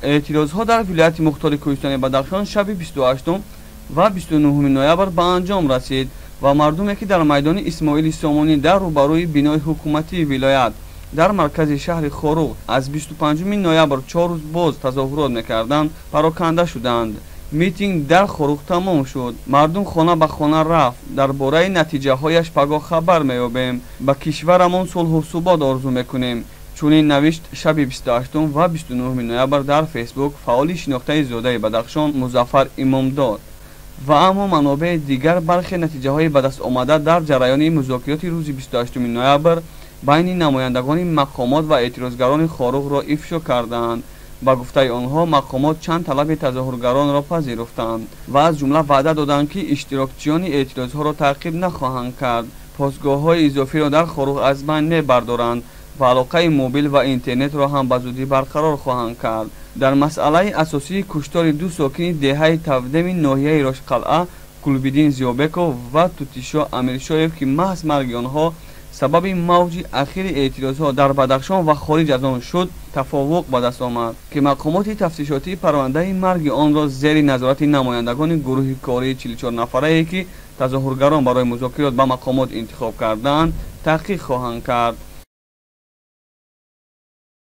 اعتراضها در ولایت مختار کوهستانی بدخشان شب 28 و 29 نوامبر به انجام رسید و مردمی که در میدان اسماعیل سامانی در روبروی بنای حکومتی ولایت در مرکز شهر خروق از 25 نوامبر 4 روز باز تظاهرات می‌کردند پراکنده شدند. میتینگ در خروق تمام شد. مردم خانه به خانه رفت. درباره نتیجه هایش پگاه خبر می‌یابیم. به کشورمان صلح و ثبات آرزو می‌کنیم. چنین نوشت شب 28 و 29 نوامبر در فیسبوک فعال شناخته زاده بدخشان مظفر امامداد. و اما منابع دیگر برخی نتیجه های به دست آمده در جریان مذاکرات روز 28 نوامبر بین نمایندگان مقامات و اعتراضگران خروق را افشا کردند. با گفته آنها مقامات چند طلب تظاهرگران را پذیرفتند و از جمله وعده دادند که اشتراکچیان اعتراضها را تعقیب نخواهند کرد. پاسگاه های اضافی را در خروق از بین میبردارند و علاقه موبیل و اینترنت را هم به زودی برقرار خواهند کرد. در مسئله اساسی کشتار دو ساکن دهه تودم ناحیه راش قلعه کلبیدین زیابکو و توتیشا امیرشایف که محض مرگ آنها سبب موج اخیر اعتراضها در بدخشان و خارج از آن شد، تفوق به دست آمد که مقامات تفتیشاتی پرونده مرگ آن را زیر نظارت نمایندگان گروه کاری 44 نفره که تظاهرگران برای مذاکرات با مقامات انتخاب کردند تحقیق خواهند کرد.